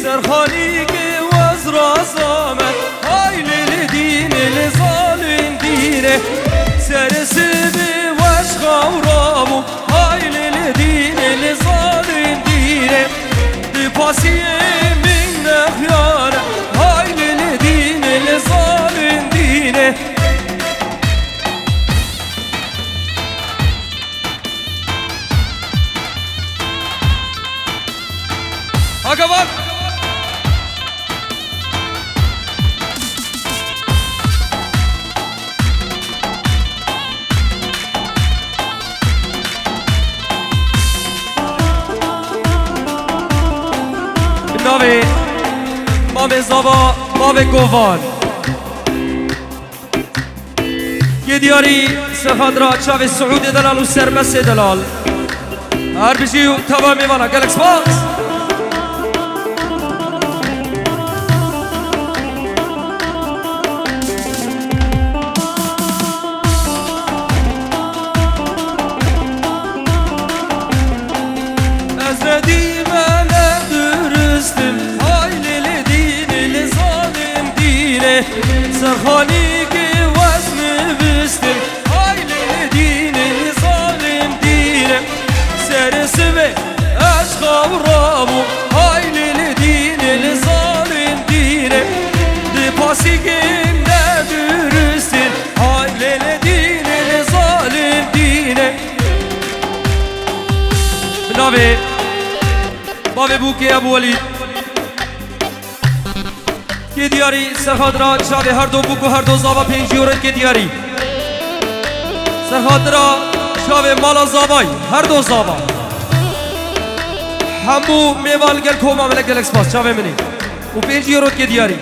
سرخاني که وزرا زامن های لیل دین لظالم دینه سرسبه وش خورابو های لیل دین لظالم دینه دی پاسی من نخیانه های لیل دین لظالم دینه Akavan ناوی مام زابا مام گوان یه دیاری سفادرا چاوی سعود دلال و سرمس دلال هر بجی و تمام میوانا گلکس باز سرخاني که وزن بستم های دین ظالم دینه سرسمه عشق و رامو های دین ظالم دینه دی پاسی که ندرستین های دین ظالم دینه بنابه بابه بوکی ابو ولید که دیاری سرخادرا شاوی هر دو بوک و هر دو زابا 5 یورو که دیاری سرخادرا شاوی مالا زابای هر دو زابا همو میوال گل کوما ملک گل اکسپاس شاوی منی و 5 یورو که دیاری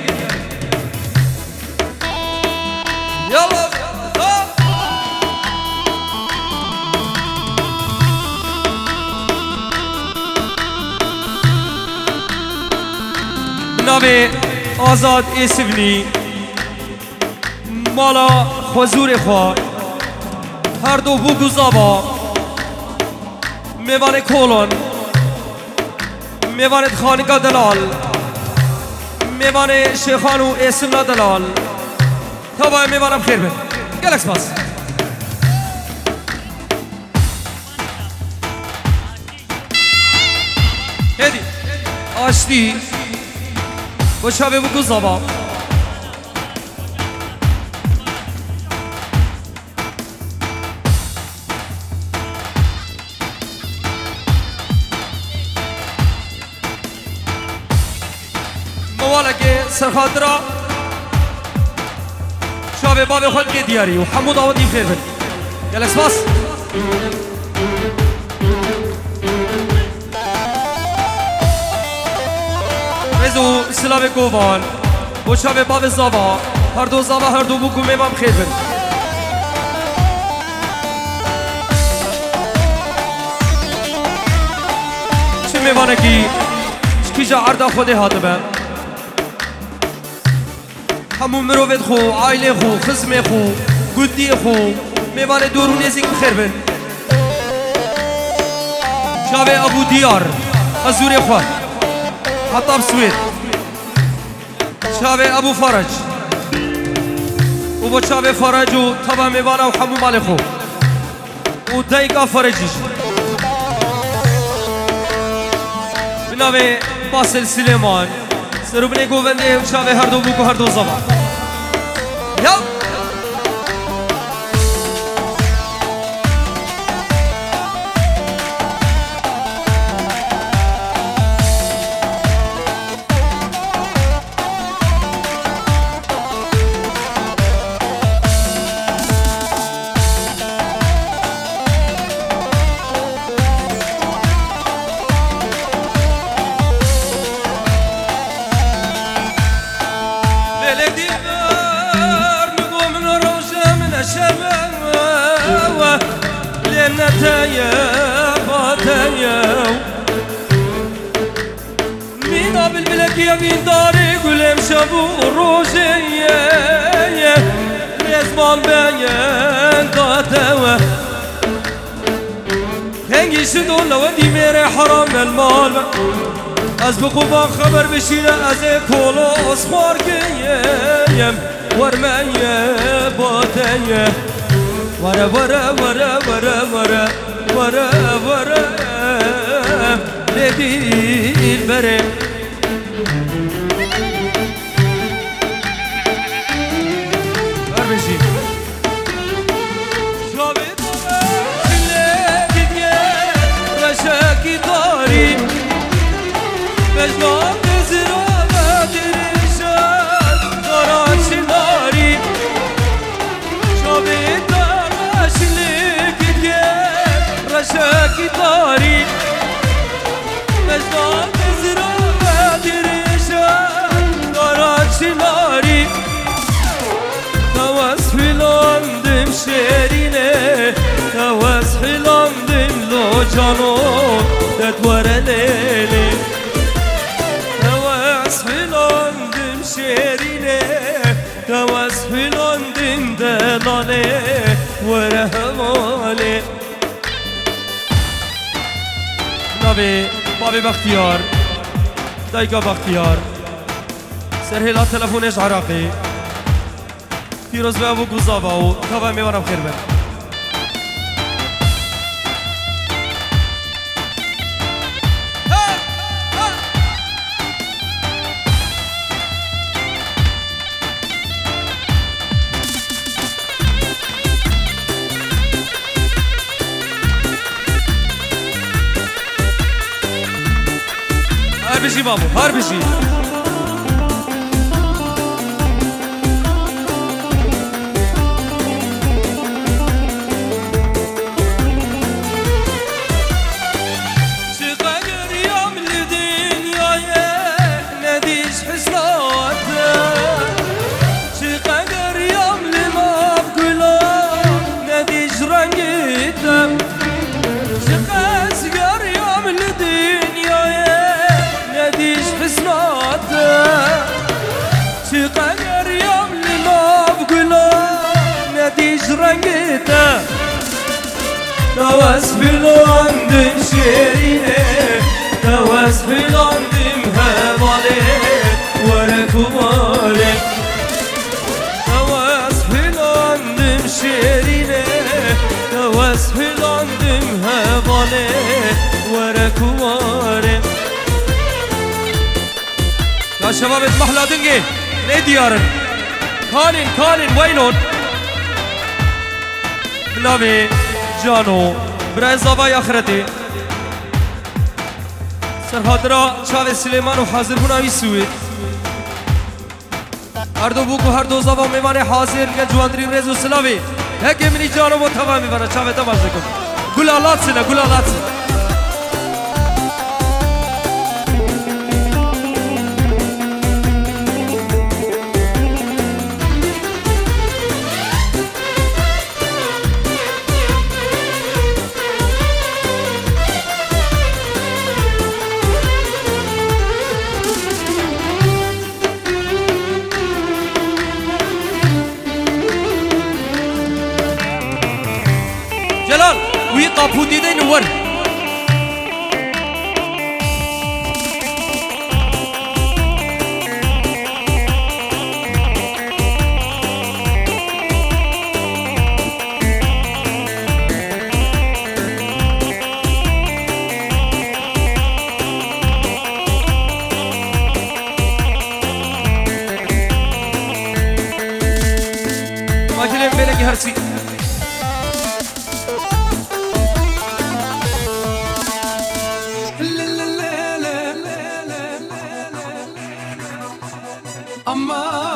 یالا ناوی آزاد ایسفنی مالا خزور خواه هر دو بوگو زابا میوان کولون میوان خانقا دلال میوان شیخانو اسمنا دلال تا میوانم خیر بید گلکس باز هدی آشتی و شابه بگو زابا موالا که سرخادرا شابه باب خود که دیاری و حمود آودی خیر بد گل اسپاس رزو سلام گوان و شب باب زابا هر دو زابا هر دو بگو میمام خیر بد چه میوانه کی کجا عرض خودی هاته به همون مروت خو عائله خو خزم خو گودی خو میوانه دورو نزیک خیر بد شب ابو دیار حضور خواه حطاب سويد شابه ابو فرج و با شابه فرج و طبع میوانا و حمو مالخو و دایگا فرجیش بنابه باسل سلیمان سروبنه گوونده و شابه هر دو بوکو هر دو زمان یا مينا بالبلك يا مين داري قولم شابو روجيه رزمان بين داتوا هنجي شدون لو دي ميري حرام المال از بخوبان خبر بشینه از کلاس خارگیم ورمیه باتیه وره وره وره وره وره وره وره ندیل بره بر بشین شابه لگیه رشکی داری مجنون زیرا درشان داراشی داری شابه دارش لگیه رشکی داری مجنون زیرا درشان داراشی داری تواس فیلاندم شیرینه تواس فیلاندم لو جانو تدور لیلی تواس فیلاندم شیرینه تواس فیلاندم دلاله وره ماله نبی بابی بختیار دایگا بختیار سرهلا تلفونش عراقی پیروز به ابو گوزاوا و کابا میوارم خیر بر هر بشی بابو هر بشی تواس فیلاندم شیرینه تواس فیلاندم هواله وره کماله تواس فیلاندم شیرینه تواس فیلاندم هواله وره کماله يا شباب محلا دنگی ندیارن کالین وینون بلابی جانو برای زبای آخرتی سرحادرا چاوه سلیمان و حاضر بوناوی سوید هر دو بوکو هر دو زبا میمانه حاضر که جواندری رز و سلاوی هکی منی جانو با توا میبانه چاوه تماز کن گلالات سنه گلالات سنه طابو ديدين ور ما كلم بينك هرسي aman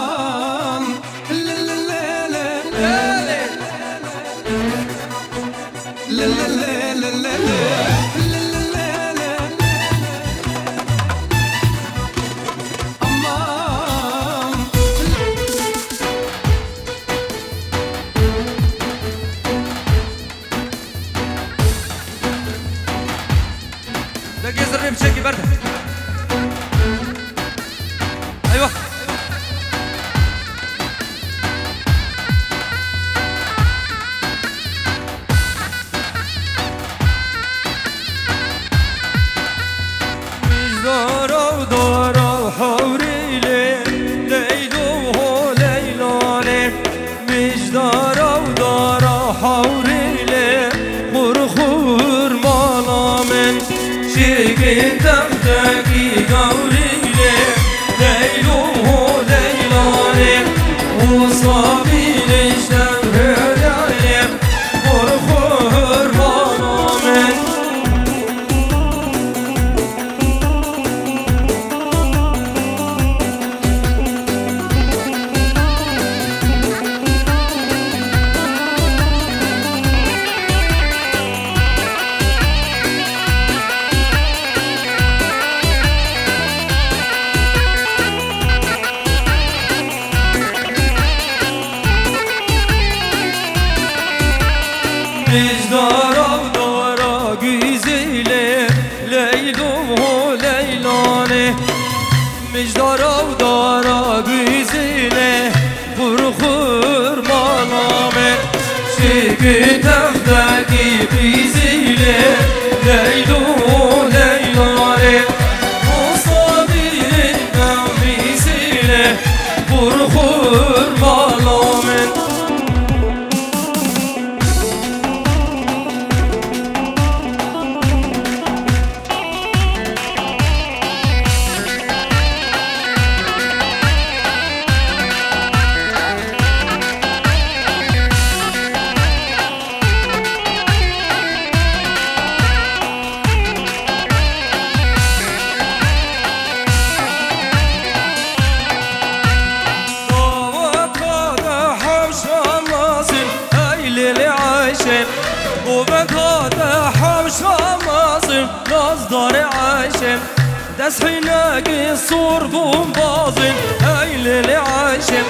باقي زرني بشكل برد ايوه تفتكي قوري ليلو ليلاني وصابي لشتر دايم ورخور مانامن مجدارا و دارا گیزیله لیلوم و لیلانه مجدارا و دارا گیزیله خور مانامه شکی تفتکی گیزیله لیلوم و لیلانه مصابی گیزیله خور مانامه وبكاته حوشة مازن نصدر عاشم دس حيناقي الصور بوم بازن هايل عاشم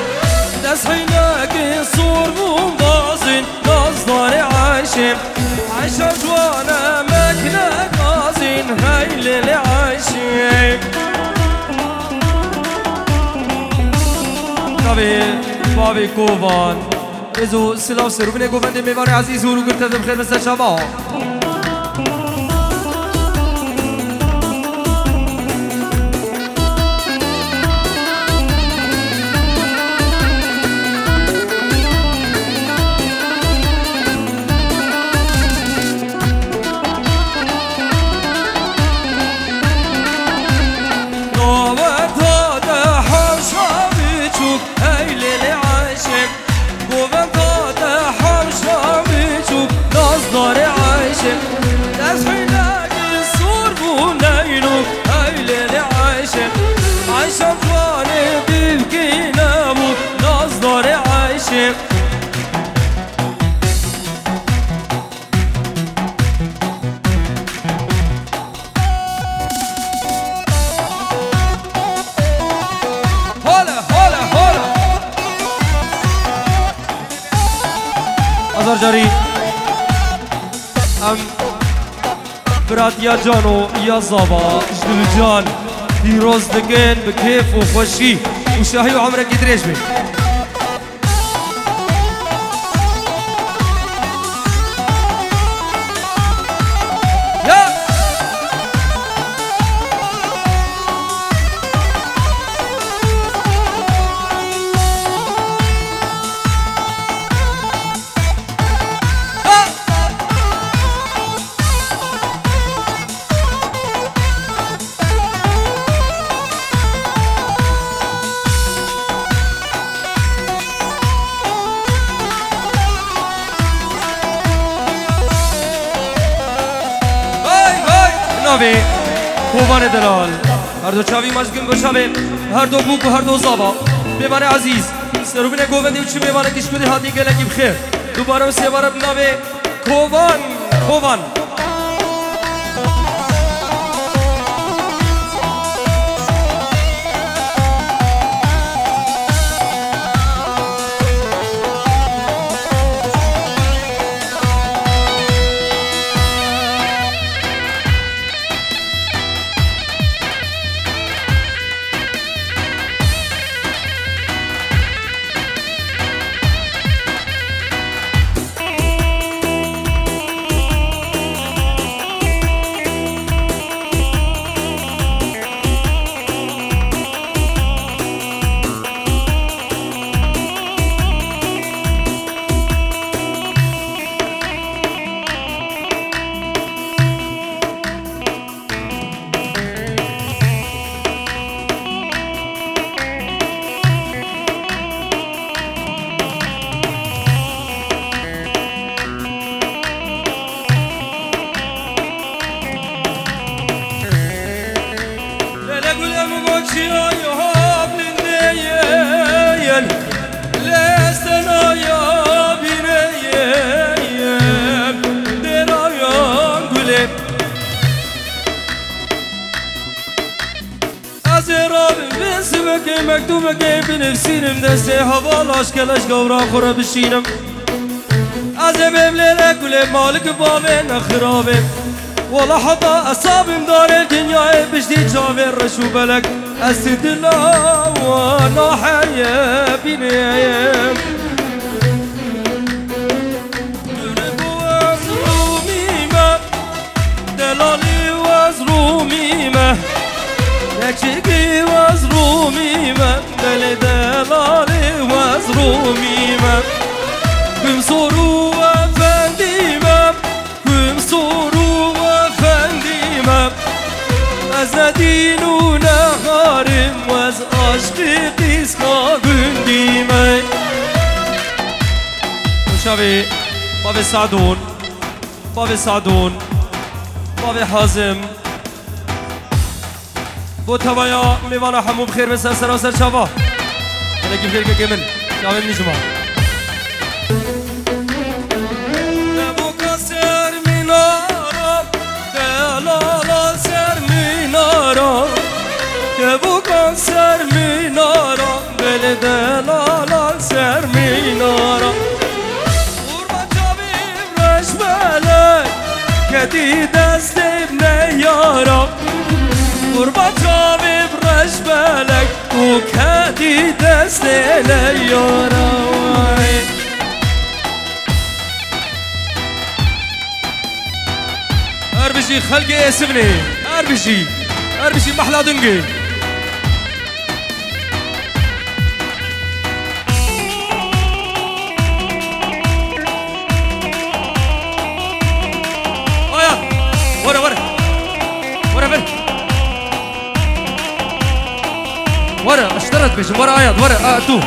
دس حيناقي الصور بوم بازن نصدر عاشم عشا جوانا مكنا قازن هايل عاشم بابي كوفان ازو سلاو سرو بني گوبنده میوان عزیز رو گرته بخیر مثل شما جاری ام برات یا جانو یا زابا جدو جان دیروز دکن بکیف و خوشی و شاهی و عمرك يدريش بي خوبان دلال هر دو چاوی مشکن بشابه هر دو بوک و هر دو زابا میوان عزیز سروبین گووندی و چی میوان کش کدی هاتی گلگی بخیر دوباره و سه باره بنابه خوبان قولم بوكشيا يهاب للنيين لستنا يا بنيين درايان قولم أزراب بسمك مكتوبك بنفسينم دستي هوالاش كلاش قورا خورا بشينم أزبب ليلك قولم مالك بابين خرابين والله حتى أصابم دار الدنيا بجدي جابر رشو بلك أسد الله وانا حيا بنيم قلب وزروميمة دلالي وزروميمة نكشكي وزروميمة دلالي وزروميمة كم صورو وفنديمة كم صورو أزدين نهارم وز عشق قسقا gündime شبي بابي سعدون بابي سعدون بابي حازم بو توايا ميوانا حمو بخير بس سراسر شبا أنا كيف خير كمل شباب نجمع نبوك سر منارا دلالا سر منارا نبوك سر منارا دلالا سر منارا قربان جابيم رش بلد كدي دست ابن يارا قربان جابيم رش بلد وكدي دست ابن يارا أربشي خلقي اسمني أربشي محلى دنقي ورا اشترت بيش ورا آيات ورا تو